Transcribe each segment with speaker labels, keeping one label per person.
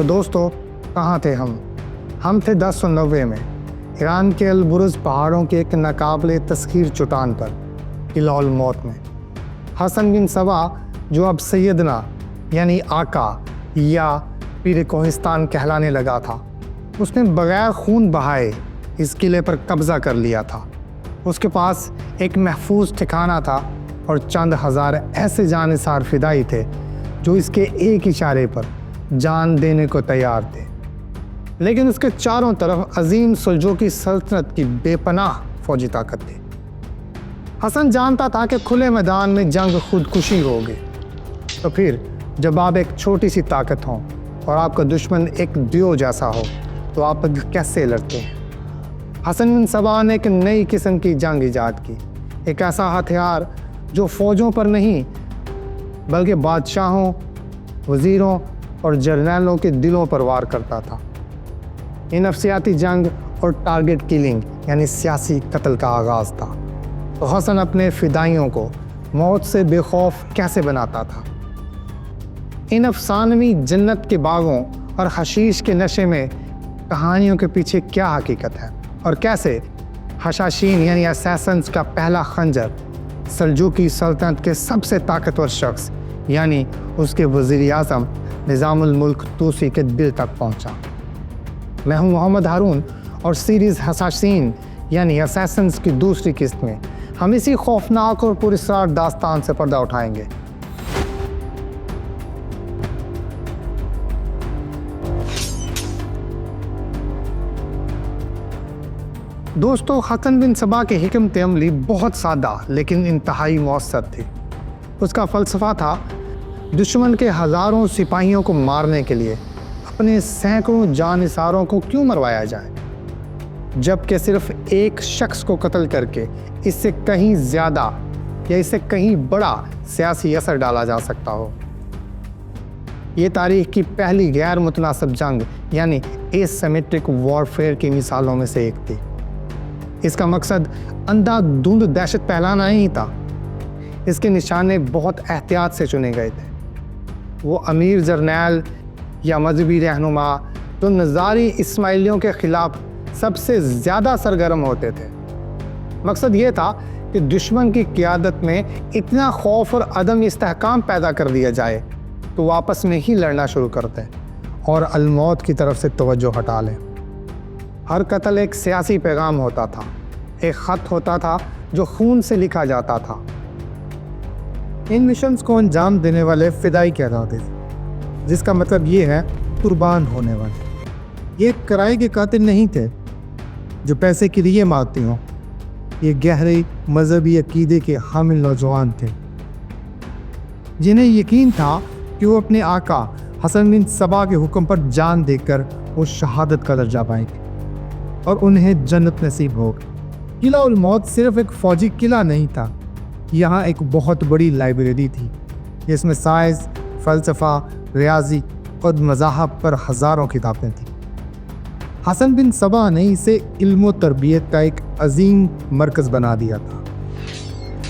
Speaker 1: تو دوستو کہاں تھے ہم تھے 1090 میں ایران کے البرز پہاڑوں کے ایک ناقابل تسخیر چٹان پر قلعہ الموت میں۔ حسن بن صبا جو اب سیدنا یعنی آقا یا پیر کوہستان کہلانے لگا تھا، اس نے بغیر خون بہائے اس قلعے پر قبضہ کر لیا تھا۔ اس کے پاس ایک محفوظ ٹھکانہ تھا اور چند ہزار ایسے جانثار فدائی تھے جو اس کے ایک اشارے پر جان دینے کو تیار تھے۔ لیکن اس کے چاروں طرف عظیم سلجوقی سلطنت کی بے پناہ فوجی طاقت تھی۔ حسن جانتا تھا کہ کھلے میدان میں جنگ خودکشی ہوگی، تو پھر جب آپ ایک چھوٹی سی طاقت ہوں اور آپ کا دشمن ایک دیو جیسا ہو تو آپ کیسے لڑتے ہیں؟ حسن بن صبا نے ایک نئی قسم کی جنگ ایجاد کی، ایک ایسا ہتھیار جو فوجوں پر نہیں بلکہ بادشاہوں، وزیروں اور جرنیلوں کے دلوں پر وار کرتا تھا۔ یہ نفسیاتی جنگ اور ٹارگٹ کلنگ یعنی سیاسی قتل کا آغاز تھا۔ تو حسن اپنے فدائیوں کو موت سے بے خوف کیسے بناتا تھا؟ ان افسانوی جنت کے باغوں اور حشیش کے نشے میں کہانیوں کے پیچھے کیا حقیقت ہے، اور کیسے حشاشین یعنی اسیسنز کا پہلا خنجر سلجوقی سلطنت کے سب سے طاقتور شخص یعنی اس کے وزیر اعظم نظام الملک طوسی کے دل تک پہنچا۔ میں ہوں محمد ہارون، اور سیریز حشاشین یعنی اسیسنز کی دوسری قسط میں ہم اسی خوفناک اور پراسرار داستان سے پردہ اٹھائیں گے۔ دوستو، حسن بن صبا کی حکمت عملی بہت سادہ لیکن انتہائی مؤثر تھی۔ اس کا فلسفہ تھا دشمن کے ہزاروں سپاہیوں کو مارنے کے لیے اپنے سینکڑوں جانثاروں کو کیوں مروایا جائے، جبکہ صرف ایک شخص کو قتل کر کے اس سے کہیں زیادہ یا اس سے کہیں بڑا سیاسی اثر ڈالا جا سکتا ہو۔ یہ تاریخ کی پہلی غیر متناسب جنگ یعنی ایس سیمیٹرک وارفیئر کی مثالوں میں سے ایک تھی۔ اس کا مقصد اندھا دھند دہشت پھیلانا نہیں تھا، اس کے نشانے بہت احتیاط سے چنے گئے تھے۔ وہ امیر جرنیل یا مذہبی رہنما جو نظاری اسماعیلیوں کے خلاف سب سے زیادہ سرگرم ہوتے تھے۔ مقصد یہ تھا کہ دشمن کی قیادت میں اتنا خوف اور عدم استحکام پیدا کر دیا جائے تو وہ آپس میں ہی لڑنا شروع کر دیں اور الموت کی طرف سے توجہ ہٹا لیں۔ ہر قتل ایک سیاسی پیغام ہوتا تھا، ایک خط ہوتا تھا جو خون سے لکھا جاتا تھا۔ ان مشنز کو انجام دینے والے فدائی کہلاتے تھے، جس کا مطلب یہ ہے قربان ہونے والے۔ یہ کرائے کے قاتل نہیں تھے جو پیسے کے لیے مارتے ہوں، یہ گہرے مذہبی عقیدے کے حامل نوجوان تھے جنہیں یقین تھا کہ وہ اپنے آقا حسن بن صبا کے حکم پر جان دے کر وہ شہادت کا درجہ پائیں گے اور انہیں جنت نصیب ہوگی۔ قلعہ الموت صرف ایک فوجی قلعہ نہیں تھا، یہاں ایک بہت بڑی لائبریری تھی جس میں سائنس، فلسفہ، ریاضی اور مذاہب پر ہزاروں کتابیں تھیں۔ حسن بن صبا نے اسے علم و تربیت کا ایک عظیم مرکز بنا دیا تھا۔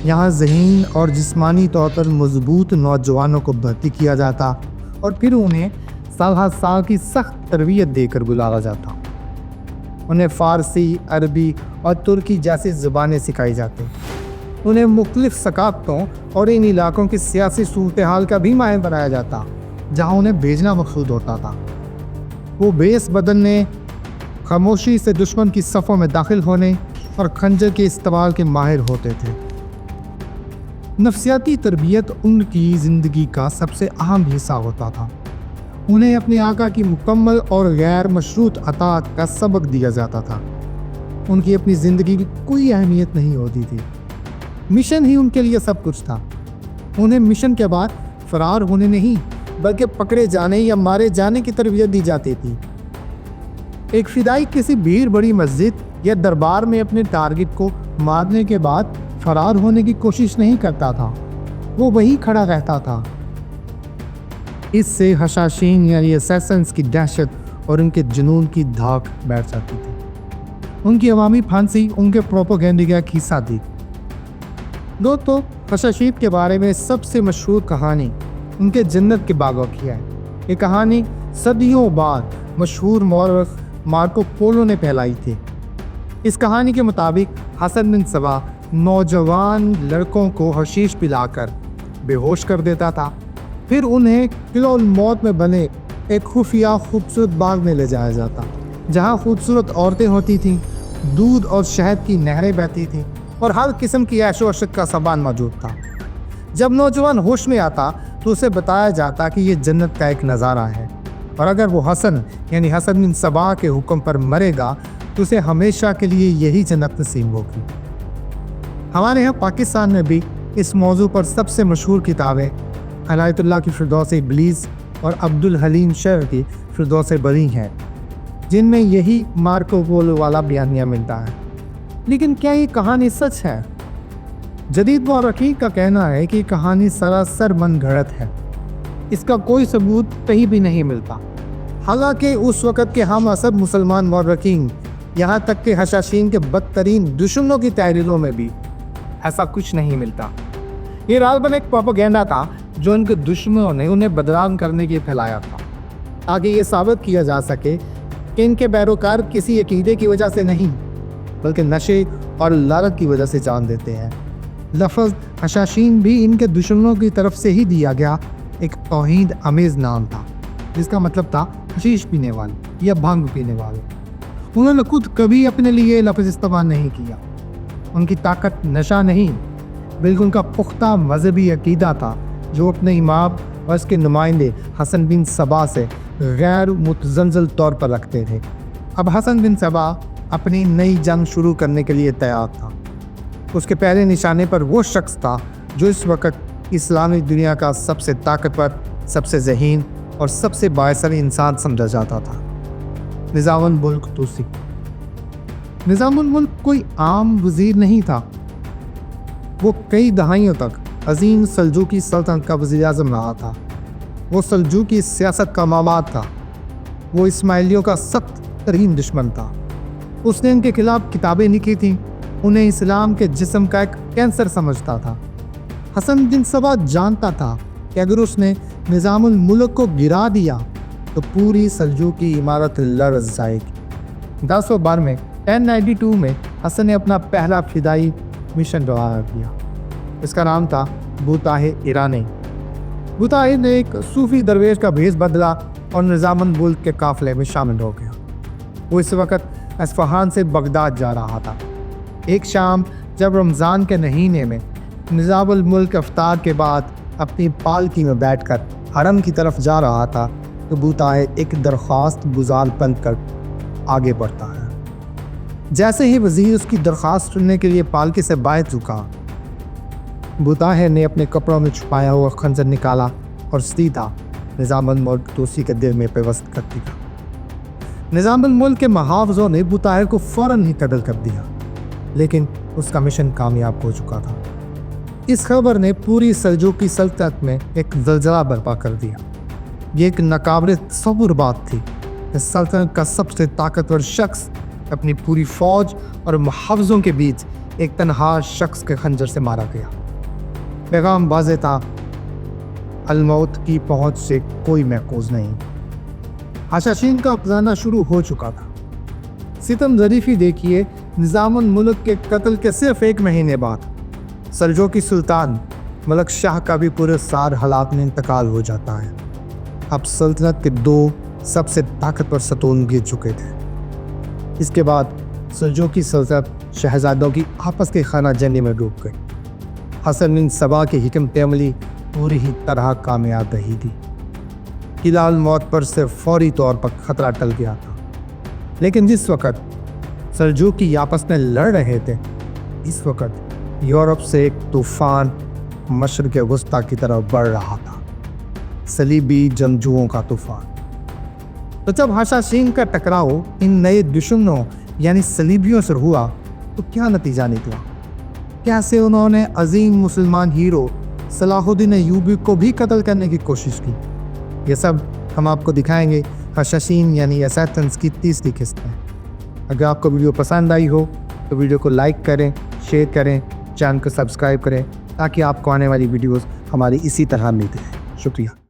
Speaker 1: یہاں ذہین اور جسمانی طور پر مضبوط نوجوانوں کو بھرتی کیا جاتا اور پھر انہیں سال ہر سال کی سخت تربیت دے کر بلایا جاتا۔ انہیں فارسی، عربی اور ترکی جیسی زبانیں سکھائی جاتی، انہیں مختلف ثقافتوں اور ان علاقوں کی سیاسی صورتحال کا بھی ماہر بنایا جاتا جہاں انہیں بھیجنا مقصود ہوتا تھا۔ وہ بیس بدلنے، خاموشی سے دشمن کی صفوں میں داخل ہونے اور خنجر کے استعمال کے ماہر ہوتے تھے۔ نفسیاتی تربیت ان کی زندگی کا سب سے اہم حصہ ہوتا تھا۔ انہیں اپنے آقا کی مکمل اور غیر مشروط اطاعت کا سبق دیا جاتا تھا۔ ان کی اپنی زندگی کی کوئی اہمیت نہیں ہوتی تھی، مشن ہی ان کے لیے سب کچھ تھا۔ انہیں مشن کے بعد فرار ہونے نہیں بلکہ پکڑے جانے یا مارے جانے کی تربیت دی جاتی تھی۔ ایک فدائی کسی بھیڑ بڑی مسجد یا دربار میں اپنے ٹارگٹ کو مارنے کے بعد فرار ہونے کی کوشش نہیں کرتا تھا، وہ وہیں کھڑا رہتا تھا۔ اس سے حشاشین یعنی اسیسنز کی دہشت اور ان کے جنون کی دھاک بیٹھ جاتی تھی۔ ان کی عوامی پھانسی ان کے پروپیگنڈے کا ایک حصہ تھی۔ دوستو، حشاشیت کے بارے میں سب سے مشہور کہانی ان کے جنت کے باغوں کی ہے۔ یہ کہانی صدیوں بعد مشہور مورخ مارکو پولو نے پھیلائی تھی۔ اس کہانی کے مطابق حسن بن صبا نوجوان لڑکوں کو حشیش پلا کر بے ہوش کر دیتا تھا، پھر انہیں قلعہ الموت میں بنے ایک خفیہ خوبصورت باغ میں لے جایا جاتا، جہاں خوبصورت عورتیں ہوتی تھیں، دودھ اور شہد کی نہریں بہتی تھیں اور ہر قسم کی عیش و عشرت کا سامان موجود تھا۔ جب نوجوان ہوش میں آتا تو اسے بتایا جاتا کہ یہ جنت کا ایک نظارہ ہے، اور اگر وہ حسن یعنی حسن بن صبا کے حکم پر مرے گا تو اسے ہمیشہ کے لیے یہی جنت نصیب ہوگی۔ ہمارے یہاں پاکستان میں بھی اس موضوع پر سب سے مشہور کتابیں عنایت اللہ کی فردوس ابلیس اور عبد الحلیم شیخ کی فردوس بری ہیں، جن میں یہی مارکو پولو والا بیانیہ ملتا ہے۔ لیکن کیا یہ کہانی سچ ہے؟ جدید مورخین کا کہنا ہے کہ یہ کہانی سراسر من گھڑت ہے، اس کا کوئی ثبوت کہیں بھی نہیں ملتا۔ حالانکہ اس وقت کے ہم عصر مسلمان مورخین یہاں تک کہ حشاشین کے بدترین دشمنوں کی تحریروں میں بھی ایسا کچھ نہیں ملتا۔ یہ غالباً ایک پروپیگنڈا تھا جو ان کے دشمنوں نے انہیں بدنام کرنے کے لیے پھیلایا تھا، تاکہ یہ ثابت کیا جا سکے کہ ان کے پیروکار کسی عقیدے کی وجہ سے نہیں بلکہ نشے اور لالچ کی وجہ سے جان دیتے ہیں۔ لفظ حشاشین بھی ان کے دشمنوں کی طرف سے ہی دیا گیا ایک توہین آمیز نام تھا، جس کا مطلب تھا حشیش پینے والے یا بھنگ پینے والے۔ انہوں نے خود کبھی اپنے لیے یہ لفظ استعمال نہیں کیا۔ ان کی طاقت نشہ نہیں بلکہ ان کا پختہ مذہبی عقیدہ تھا جو اپنے امام اور اس کے نمائندے حسن بن صبا سے غیر متزلزل طور پر رکھتے تھے۔ اب حسن بن صبا اپنی نئی جنگ شروع کرنے کے لیے تیار تھا۔ اس کے پہلے نشانے پر وہ شخص تھا جو اس وقت اسلامی دنیا کا سب سے طاقتور، سب سے ذہین اور سب سے بااثر انسان سمجھا جاتا تھا، نظام الملک توسی۔ نظام الملک کوئی عام وزیر نہیں تھا، وہ کئی دہائیوں تک عظیم سلجوقی سلطنت کا وزیر اعظم رہا تھا۔ وہ سلجوقی سیاست کا ماماد تھا، وہ اسماعیلیوں کا سخت ترین دشمن تھا۔ اس نے ان کے خلاف کتابیں لکھی تھیں، انہیں اسلام کے جسم کا ایک کینسر سمجھتا تھا۔ حسن بن صبا جانتا تھا کہ اگر اس نے نظام الملک کو گرا دیا تو پوری سلجوقی عمارت لرز جائے گی۔ 1012 میں 1092 میں حسن نے اپنا پہلا فدائی مشن روانہ کیا۔ اس کا نام تھا بوتاہ ایرانی۔ بوتاہ نے ایک صوفی درویش کا بھیس بدلا اور نظام الملک کے قافلے میں شامل ہو گیا۔ وہ اس وقت اصفہان سے بغداد جا رہا تھا۔ ایک شام جب رمضان کے مہینے میں نظام الملک افطار کے بعد اپنی پالکی میں بیٹھ کر حرم کی طرف جا رہا تھا تو بوتاہ ایک درخواست گزار بن کر آگے بڑھتا ہے۔ جیسے ہی وزیر اس کی درخواست سننے کے لیے پالکی سے باہر جھکا، بوتاہ نے اپنے کپڑوں میں چھپایا ہوا خنجر نکالا اور سیدھا نظام الملک توسی کے دل میں پیوست کر دیا۔ نظام الملک کے محافظوں نے بوتاہ کو فوراً ہی قتل کر دیا، لیکن اس کا مشن کامیاب ہو چکا تھا۔ اس خبر نے پوری سلجوقی سلطنت میں ایک زلزلہ برپا کر دیا۔ یہ ایک ناقابل تصور بات تھی کہ سلطنت کا سب سے طاقتور شخص اپنی پوری فوج اور محافظوں کے بیچ ایک تنہا شخص کے خنجر سے مارا گیا۔ پیغام واضح تھا، الموت کی پہنچ سے کوئی محفوظ نہیں۔ حشاشین کا افسانہ شروع ہو چکا تھا۔ ستم ظریفی دیکھیے، نظام الملک کے قتل کے صرف ایک مہینے بعد سلجوقی سلطان ملک شاہ کا بھی پورے سار حالات میں انتقال ہو جاتا ہے۔ اب سلطنت کے دو سب سے طاقتور ستون گر چکے تھے۔ اس کے بعد سلجوقی سلطنت شہزادوں کی آپس کے خانہ جنگی میں ڈوب گئی۔ حسن بن صبا کی حکمت عملی پوری ہی طرح کامیاب رہی تھی۔ قلعہ الموت پر سے فوری طور پر خطرہ ٹل گیا تھا، لیکن جس وقت سلجوقی آپس میں لڑ رہے تھے، اس وقت یورپ سے ایک طوفان مشرق وسطیٰ کی طرف بڑھ رہا تھا، صلیبی جنگجوؤں کا طوفان۔ تو جب حشاشین کا ٹکراؤ ان نئے دشمنوں یعنی صلیبیوں سے ہوا تو کیا نتیجہ نکلا؟ کیسے انہوں نے عظیم مسلمان ہیرو صلاح الدین ایوبی کو بھی قتل کرنے کی کوشش کی؟ یہ سب ہم آپ کو دکھائیں گے حشاشین یعنی اسیتنز کی تیسری قسط میں۔ اگر آپ کو ویڈیو پسند آئی ہو تو ویڈیو کو لائک کریں، شیئر کریں، چینل کو سبسکرائب کریں تاکہ آپ کو آنے والی ویڈیوز ہماری اسی طرح ملتی ہیں۔ شکریہ۔